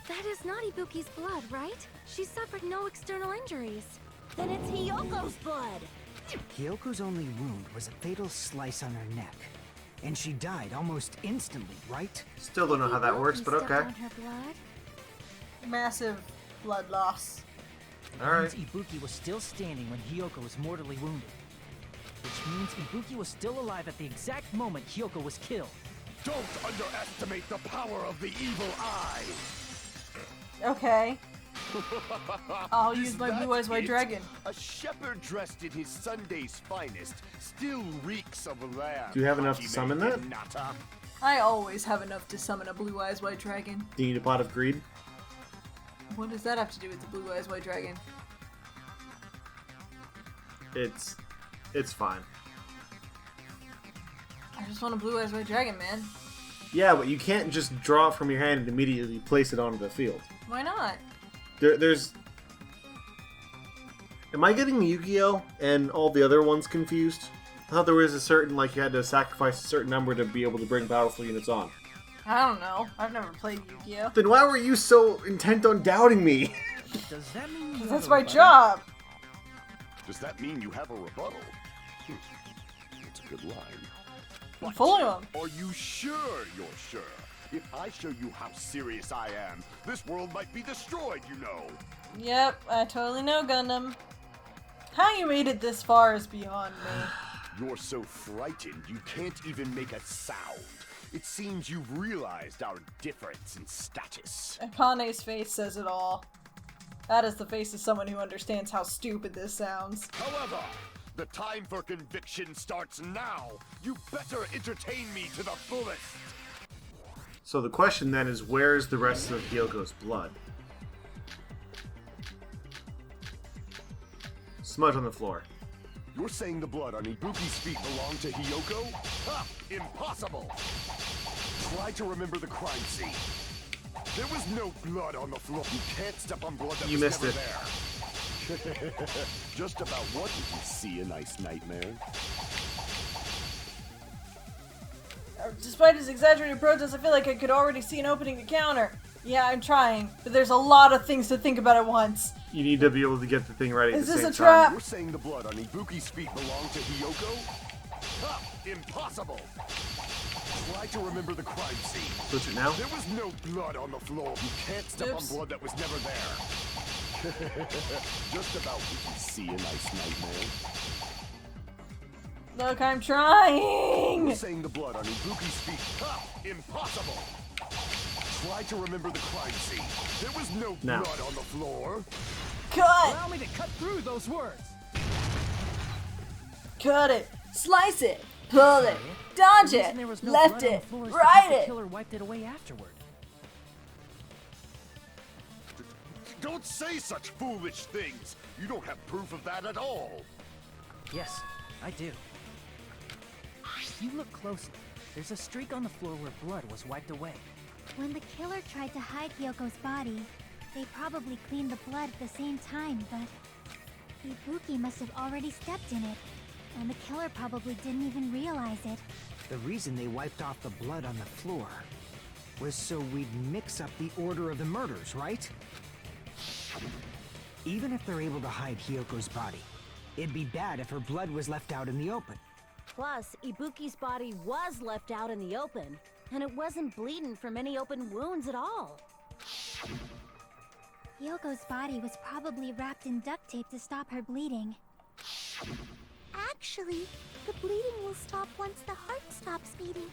That is not Ibuki's blood, right? She suffered no external injuries. Then it's Hiyoko's blood. Hiyoko's only wound was a fatal slice on her neck. And she died almost instantly, right? Still don't know how that works, but Ibuki stepped okay. on her blood? Massive blood loss. Alright. Means Ibuki was still standing when Hiyoko was mortally wounded. Which means Ibuki was still alive at the exact moment Hiyoko was killed. Don't underestimate the power of the evil eye. Okay. I'll Is use my that Blue Eyes White it? Dragon. A shepherd dressed in his Sunday's finest still reeks of lamb. Do you have enough to Hajime summon that? Hinata. I always have enough to summon a Blue Eyes White Dragon. Do you need a pot of greed? What does that have to do with the Blue Eyes White Dragon? It's fine. I just want a Blue Eyes White Dragon, man. Yeah, but you can't just draw it from your hand and immediately place it onto the field. Why not? There's... Am I getting Yu-Gi-Oh! And all the other ones confused? I thought there was a certain, like, you had to sacrifice a certain number to be able to bring powerful units on. I don't know. I've never played Yu-Gi-Oh! Then why were you so intent on doubting me? Does that mean you That's have a my rebuttal? job! Does that mean you have a rebuttal? That's a good line. I'm fooling them. Are you sure you're sure? If I show you how serious I am, this world might be destroyed, you know. Yep, I totally know, Gundam. How you made it this far is beyond me. You're so frightened you can't even make a sound. It seems you've realized our difference in status. Akane's face says it all. That is the face of someone who understands how stupid this sounds. However, the time for conviction starts now. You better entertain me to the fullest. So the question then is, where's the rest of Hiyoko's blood? Smudge on the floor. You're saying the blood on Ibuki's feet belonged to Hiyoko? Ha! Impossible! Try to remember the crime scene. There was no blood on the floor. You can't step on blood that You was missed never it. there. Just about what did you see, a nice nightmare? Despite his exaggerated protest, I feel like I could already see an opening to counter. Yeah, I'm trying, but there's a lot of things to think about at once. You need to be able to get the thing ready at Is the this same a trap? time. You're saying the blood on Ibuki's feet belonged to Hiyoko? Ha! Impossible! Try to remember the crime scene. Switch it now? There was no blood on the floor. You can't step Oops. on blood that was never there. Just about what you see a nice nightmare. Look, I'm trying! You're saying the blood on Ibuki's feet. Ha! Impossible! Try to remember the crime scene. There was no blood on the floor. Cut! Allow me to cut through those words. Cut it! Slice it! Pull it! Dodge it! Left it! Right The it! killer wiped it away afterward. Don't say such foolish things. You don't have proof of that at all. Yes, I do. If you look closely, there's a streak on the floor where blood was wiped away. When the killer tried to hide Hyoko's body, they probably cleaned the blood at the same time, but Ibuki must have already stepped in it, and the killer probably didn't even realize it. The reason they wiped off the blood on the floor was so we'd mix up the order of the murders, right? Even if they're able to hide Hyoko's body, it'd be bad if her blood was left out in the open. Plus, Ibuki's body was left out in the open, and it wasn't bleeding from any open wounds at all. Hyoko's body was probably wrapped in duct tape to stop her bleeding. Actually, the bleeding will stop once the heart stops beating,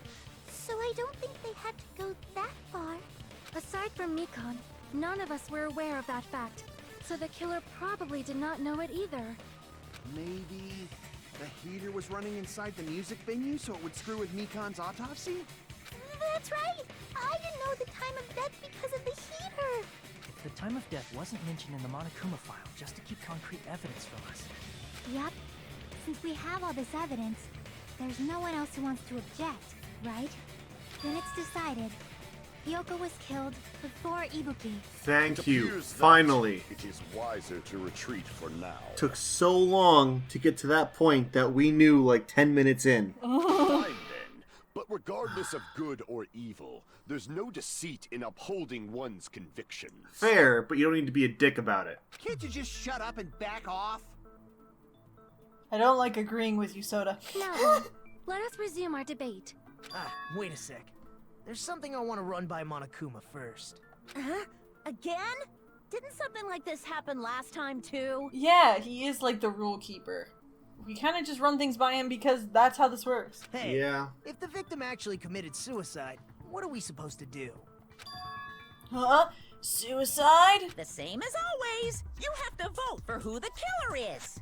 so I don't think they had to go that far. Aside from Mikon, none of us were aware of that fact, so the killer probably did not know it either. Maybe the heater was running inside the music venue so it would screw with Mikon's autopsy? That's right! I didn't know the time of death because of the heater! The time of death wasn't mentioned in the Monokuma file just to keep concrete evidence from us. Yup. Since we have all this evidence, there's no one else who wants to object, right? Then it's decided. Hyoko was killed before Ibuki. Thank you. Finally. It is wiser to retreat for now. Took so long to get to that point that we knew like 10 minutes in. Fine then. But regardless of good or evil, there's no deceit in upholding one's convictions. Fair, but you don't need to be a dick about it. Can't you just shut up and back off? I don't like agreeing with you, Soda. Now, let us resume our debate. Wait a sec. There's something I want to run by Monokuma first. Huh? Again? Didn't something like this happen last time, too? Yeah, he is like the rule keeper. We kind of just run things by him because that's how this works. Hey, yeah. If the victim actually committed suicide, what are we supposed to do? Huh? Suicide? The same as always. You have to vote for who the killer is.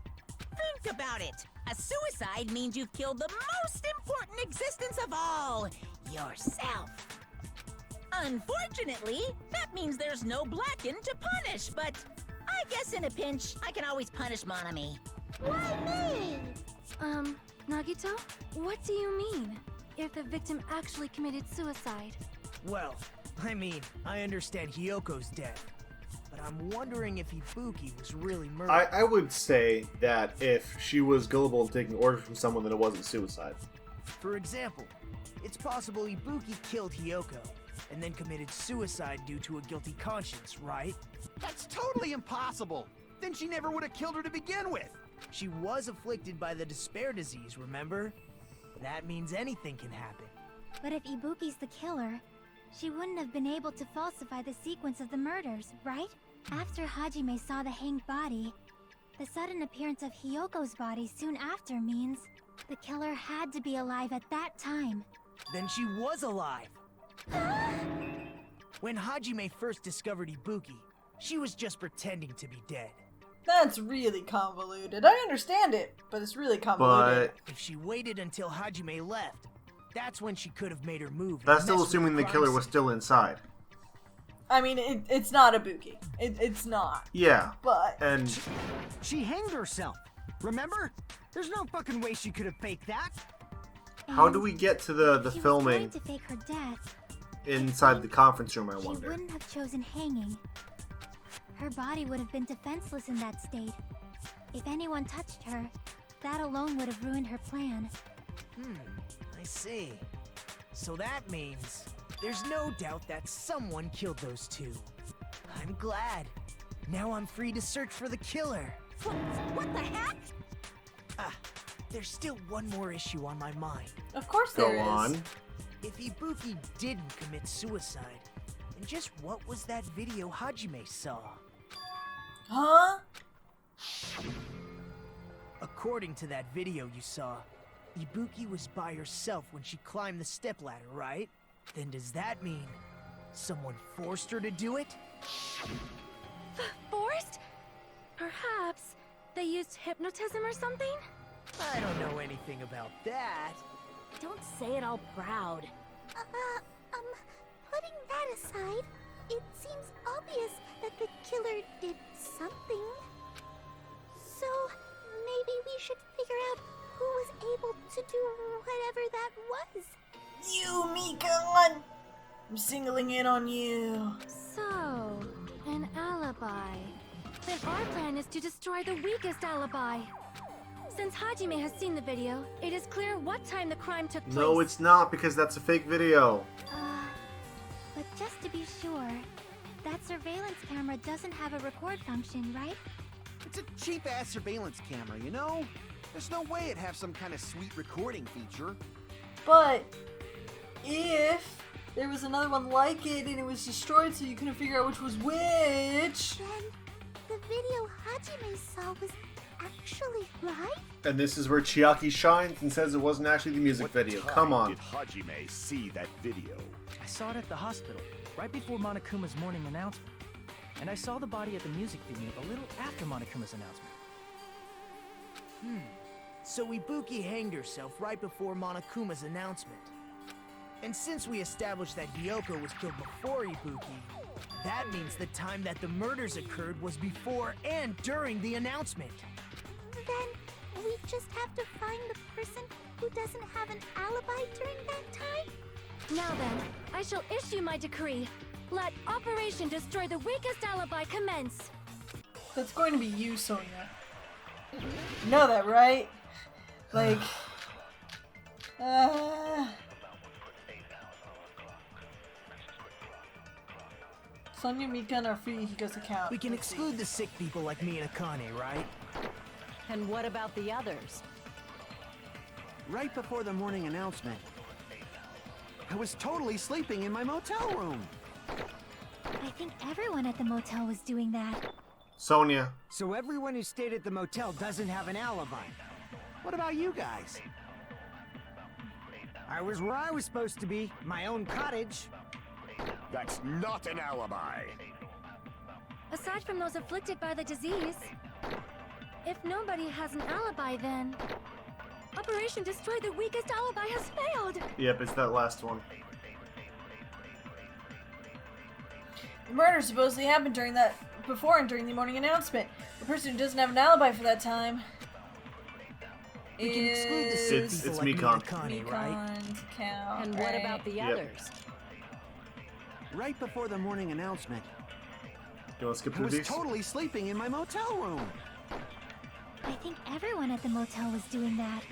Think about it. A suicide means you've killed the most important existence of all, yourself. Unfortunately, that means there's no Blackened to punish, but I guess in a pinch, I can always punish Monami. Why me? Nagito? What do you mean? If the victim actually committed suicide? Well, I mean, I understand Hyoko's death, but I'm wondering if Ibuki was really murdered. I would say that if she was gullible and taking orders from someone, then it wasn't suicide. For example, it's possible Ibuki killed Hyoko, and then committed suicide due to a guilty conscience, right? That's totally impossible! Then she never would have killed her to begin with! She was afflicted by the despair disease, remember? That means anything can happen. But if Ibuki's the killer, she wouldn't have been able to falsify the sequence of the murders, right? After Hajime saw the hanged body, the sudden appearance of Hyoko's body soon after means the killer had to be alive at that time. Then she was alive! When Hajime first discovered Ibuki, she was just pretending to be dead. That's really convoluted. I understand it, but it's really convoluted. But if she waited until Hajime left, that's when she could have made her move. That's still assuming the killer was still inside. I mean, it's not Ibuki. It's not. Yeah. But... And... She hanged herself. Remember? There's no fucking way she could have faked that. How do we get to the she filming was going to fake her death. Inside the conference room, I She wonder? wouldn't have chosen hanging. Her body would have been defenseless in that state. If anyone touched her, that alone would have ruined her plan. I see. So that means there's no doubt that someone killed those two. I'm glad. Now I'm free to search for the killer. What the heck? There's still one more issue on my mind. Of course there is. Go on. If Ibuki didn't commit suicide, then just what was that video Hajime saw? Huh? According to that video you saw, Ibuki was by herself when she climbed the stepladder, right? Then does that mean someone forced her to do it? Forced? Perhaps they used hypnotism or something? I don't know anything about that. Don't say it all proud. Putting that aside, it seems obvious that the killer did something. So, maybe we should figure out who was able to do whatever that was. You, Mikan! I'm singling in on you. So, an alibi. Then our plan is to destroy the weakest alibi. Since Hajime has seen the video, it is clear what time the crime took place. No, it's not, because that's a fake video. But just to be sure, that surveillance camera doesn't have a record function, right? It's a cheap-ass surveillance camera, you know? There's no way it'd have some kind of sweet recording feature. But if there was another one like it and it was destroyed so you couldn't figure out which was which... Then the video Hajime saw was actually live? And this is where Chiaki shines and says it wasn't actually the music video. Come on. Did Hajime see that video? I saw it at the hospital, right before Monokuma's morning announcement. And I saw the body at the music venue a little after Monokuma's announcement. So Ibuki hanged herself right before Monokuma's announcement. And since we established that Hyoko was killed before Ibuki, that means the time that the murders occurred was before and during the announcement. Then we just have to find the person who doesn't have an alibi during that time? Now then, I shall issue my decree. Let Operation Destroy the Weakest Alibi commence. That's going to be you, Sonia. You know that, right? Like... Sonia, Mikan are free Hiko's account. We can exclude the sick people like me and Akane, right? And what about the others? Right before the morning announcement, I was totally sleeping in my motel room. I think everyone at the motel was doing that. Sonia. So everyone who stayed at the motel doesn't have an alibi. What about you guys? I was where I was supposed to be, my own cottage. That's not an alibi. Aside from those afflicted by the disease, if nobody has an alibi, then Operation Destroy the Weakest Alibi has failed. Yep, it's that last one. The murder supposedly happened before and during the morning announcement. The person who doesn't have an alibi for that time We can exclude the sick It's people like me and Mikan. Akane, right? Mikan's account, And what right? about the Yep. others? Right before the morning announcement, You want to skip I through was these? totally sleeping in my motel room. I think everyone at the motel was doing that.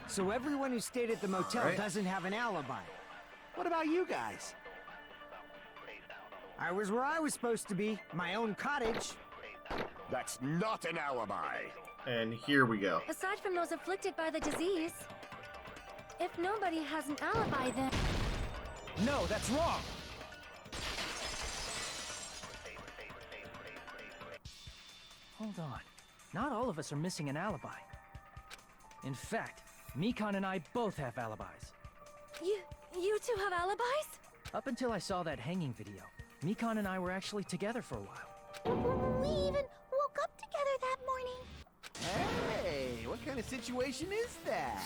So everyone who stayed at the motel Alright. doesn't have an alibi. What about you guys? I was where I was supposed to be, my own cottage. That's not an alibi. And here we go. Aside from those afflicted by the disease, if nobody has an alibi, then No, that's wrong! Hold on. Not all of us are missing an alibi. In fact, Mikan and I both have alibis. you two have alibis? Up until I saw that hanging video, Mikan and I were actually together for a while. We even woke up together that morning. Hey, what kind of situation is that?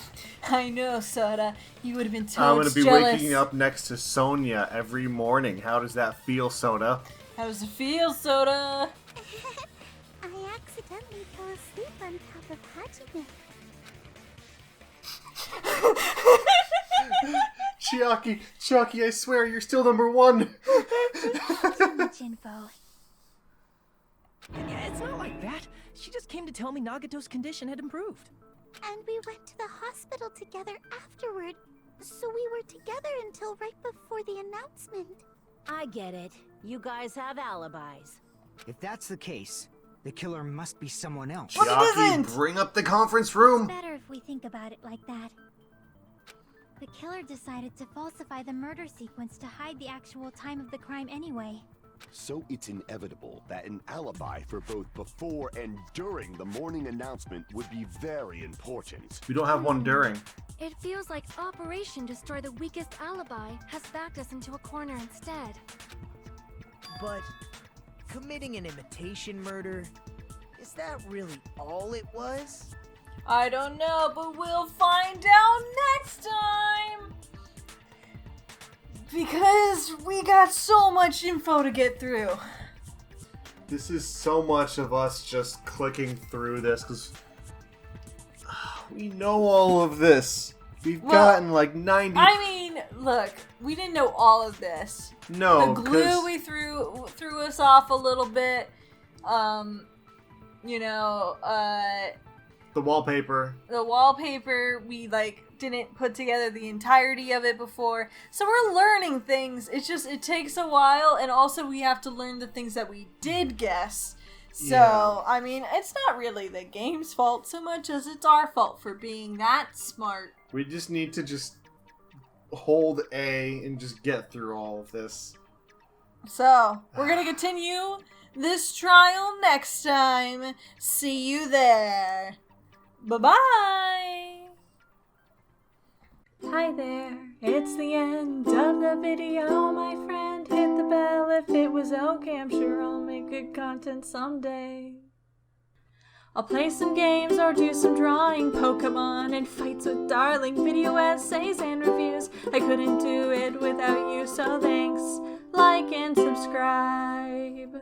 I know, Soda. You would have been I'm totes going to be jealous. waking up next to Sonia every morning. How does that feel, Soda? How does it feel, Soda? I accidentally fell asleep on top of Hajime. Chiaki, I swear you're still number one. Too much info. It's not like that. She just came to tell me Nagato's condition had improved. And we went to the hospital together afterward. So we were together until right before the announcement. I get it. You guys have alibis. If that's the case, the killer must be someone else. But it Chiaki, isn't! bring up the conference room. It's better if we think about it like that. The killer decided to falsify the murder sequence to hide the actual time of the crime anyway. So it's inevitable that an alibi for both before and during the morning announcement would be very important. We don't have one during. It feels like Operation Destroy the Weakest Alibi has backed us into a corner instead. But committing an imitation murder, is that really all it was? I don't know, but we'll find out next time! Because we got so much info to get through. This is so much of us just clicking through this, because we know all of this. We've gotten like 90... I mean, look, we didn't know all of this. No, the glue we threw us off a little bit. The wallpaper. The wallpaper, we didn't put together the entirety of it before. So we're learning things. It's just, it takes a while, and also we have to learn the things that we did guess. So, yeah. I mean, it's not really the game's fault so much as it's our fault for being that smart. We just need to just hold A and just get through all of this. So, we're gonna continue this trial next time. See you there. Bye-bye! Hi there, it's the end of the video, my friend. Hit the bell if it was okay, I'm sure I'll make good content someday. I'll play some games or do some drawing, Pokemon and fights with darling, video essays and reviews. I couldn't do it without you, so thanks, like and subscribe.